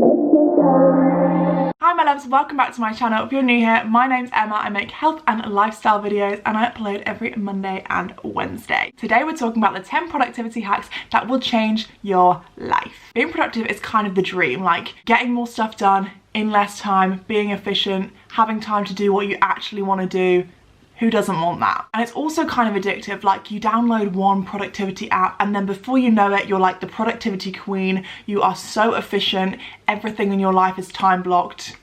Hi my loves, welcome back to my channel. If you're new here, my name's Emma. I make health and lifestyle videos and I upload every Monday and Wednesday. Today we're talking about the 10 productivity hacks that will change your life. Being productive is kind of the dream, like getting more stuff done in less time, being efficient, having time to do what you actually want to do. Who doesn't want that? And it's also kind of addictive, like you download one productivity app and then before you know it, you're like the productivity queen. You are so efficient, everything in your life is time blocked.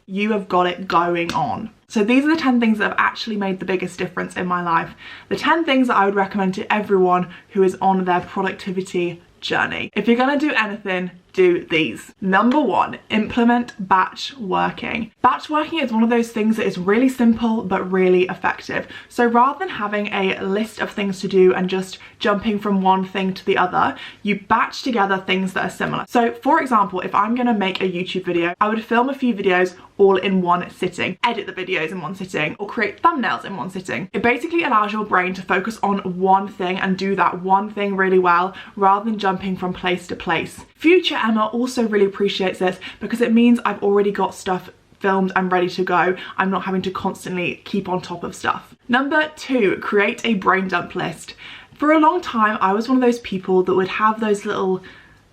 You have got it going on. So these are the 10 things that have actually made the biggest difference in my life. The 10 things that I would recommend to everyone who is on their productivity journey. If you're gonna do anything, do these. Number 1, implement batch working. Batch working is one of those things that is really simple but really effective. So rather than having a list of things to do and just jumping from one thing to the other, you batch together things that are similar. So for example, if I'm gonna make a YouTube video, I would film a few videos all in one sitting, edit the videos in one sitting, or create thumbnails in one sitting. It basically allows your brain to focus on one thing and do that one thing really well, rather than jumping from place to place. Future Emma also really appreciates this because it means I've already got stuff filmed and ready to go. I'm not having to constantly keep on top of stuff. Number 2, create a brain dump list. For a long time, I was one of those people that would have those little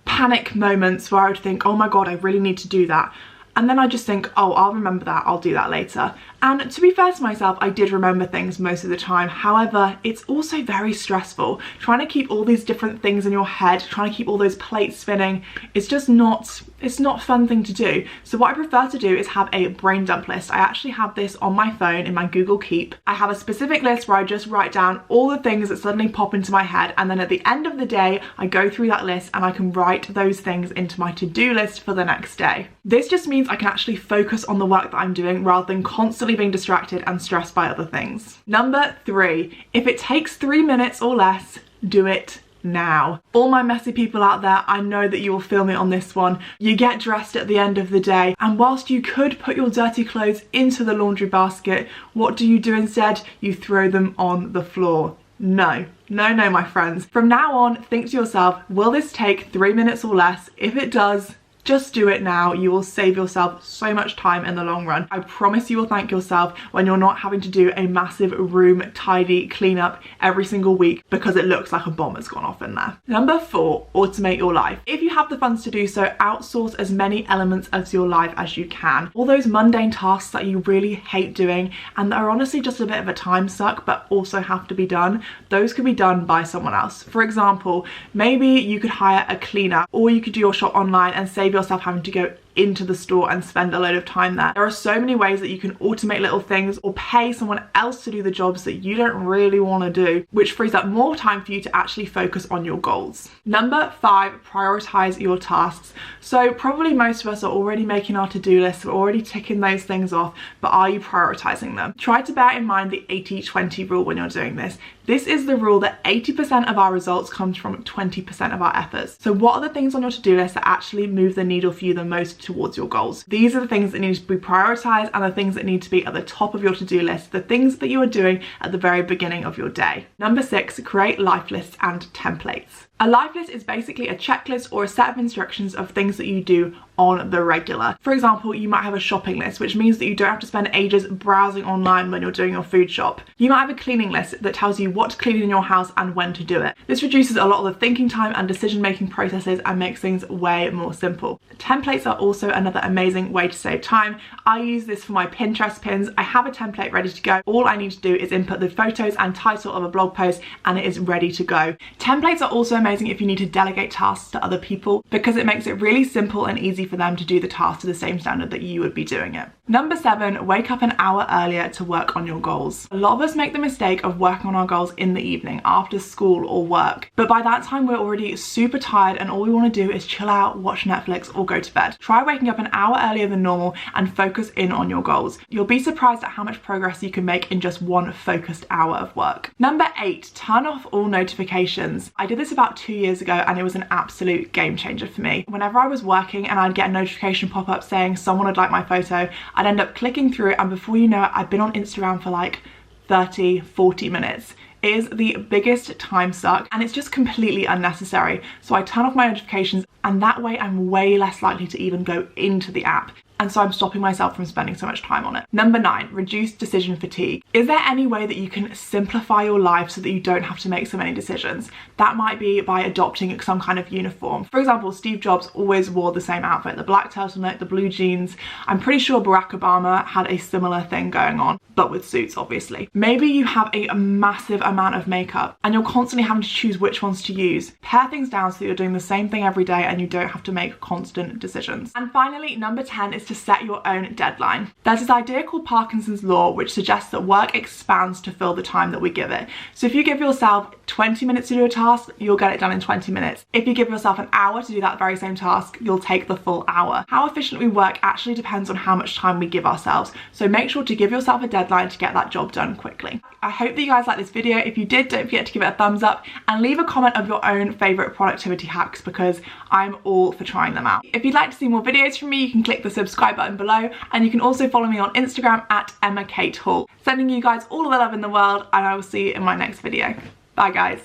panic moments where I would think, oh my God, I really need to do that. And then I just think, oh, I'll remember that, I'll do that later. And to be fair to myself, I did remember things most of the time. However, it's also very stressful. Trying to keep all these different things in your head, trying to keep all those plates spinning, it's just not, it's not a fun thing to do. So what I prefer to do is have a brain dump list. I actually have this on my phone in my Google Keep. I have a specific list where I just write down all the things that suddenly pop into my head. And then at the end of the day, I go through that list and I can write those things into my to-do list for the next day. This just means I can actually focus on the work that I'm doing rather than constantly being distracted and stressed by other things. Number 3, if it takes 3 minutes or less, do it now. All my messy people out there, I know that you will feel me on this one. You get dressed at the end of the day and whilst you could put your dirty clothes into the laundry basket, what do you do instead? You throw them on the floor. No, no, no, my friends. From now on, think to yourself, will this take 3 minutes or less? If it does, just do it now. You will save yourself so much time in the long run. I promise you will thank yourself when you're not having to do a massive room tidy cleanup every single week because it looks like a bomb has gone off in there. Number 4, automate your life. If you have the funds to do so, outsource as many elements of your life as you can. All those mundane tasks that you really hate doing and that are honestly just a bit of a time suck but also have to be done, those can be done by someone else. For example, maybe you could hire a cleaner or you could do your shop online and save yourself having to go into the store and spend a load of time there. There are so many ways that you can automate little things or pay someone else to do the jobs that you don't really want to do, which frees up more time for you to actually focus on your goals. Number 5, prioritize your tasks. So probably most of us are already making our to-do list, we're already ticking those things off, but are you prioritizing them? Try to bear in mind the 80-20 rule when you're doing this. This is the rule that 80% of our results comes from 20% of our efforts. So what are the things on your to-do list that actually move the needle for you the most towards your goals? These are the things that need to be prioritized and the things that need to be at the top of your to-do list, the things that you are doing at the very beginning of your day. Number 6, create life lists and templates. A life list is basically a checklist or a set of instructions of things that you do on the regular. For example, you might have a shopping list, which means that you don't have to spend ages browsing online when you're doing your food shop. You might have a cleaning list that tells you what to clean in your house and when to do it. This reduces a lot of the thinking time and decision-making processes and makes things way more simple. Templates are also another amazing way to save time. I use this for my Pinterest pins. I have a template ready to go. All I need to do is input the photos and title of a blog post and it is ready to go. Templates are also amazing if you need to delegate tasks to other people because it makes it really simple and easy for them to do the task to the same standard that you would be doing it. Number 7, wake up an hour earlier to work on your goals. A lot of us make the mistake of working on our goals in the evening after school or work, but by that time we're already super tired and all we want to do is chill out, watch Netflix or go to bed. Try waking up an hour earlier than normal and focus in on your goals. You'll be surprised at how much progress you can make in just one focused hour of work. Number 8, turn off all notifications. I did this about 2 years ago and it was an absolute game changer for me. Whenever I was working and I'd get a notification pop up saying someone had liked my photo, I'd end up clicking through it and before you know it, I'd been on Instagram for like 30, 40 minutes. is the biggest time suck, and it's just completely unnecessary. So I turn off my notifications, and that way I'm way less likely to even go into the app. And so I'm stopping myself from spending so much time on it. Number 9, reduce decision fatigue. Is there any way that you can simplify your life so that you don't have to make so many decisions? That might be by adopting some kind of uniform. For example, Steve Jobs always wore the same outfit, the black turtleneck, the blue jeans. I'm pretty sure Barack Obama had a similar thing going on, but with suits, obviously. Maybe you have a massive amount of makeup and you're constantly having to choose which ones to use. Pare things down so that you're doing the same thing every day and you don't have to make constant decisions. And finally, number 10 is to set your own deadline. There's this idea called Parkinson's law, which suggests that work expands to fill the time that we give it. So if you give yourself 20 minutes to do a task, you'll get it done in 20 minutes. If you give yourself an hour to do that very same task, you'll take the full hour. How efficient we work actually depends on how much time we give ourselves. So make sure to give yourself a deadline to get that job done quickly. I hope that you guys liked this video. If you did, don't forget to give it a thumbs up and leave a comment of your own favorite productivity hacks, because I'm all for trying them out. If you'd like to see more videos from me, you can click the subscribe button below, and you can also follow me on Instagram at Emma Kate Hall. Sending you guys all of the love in the world, and I will see you in my next video. Bye guys.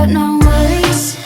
No worries.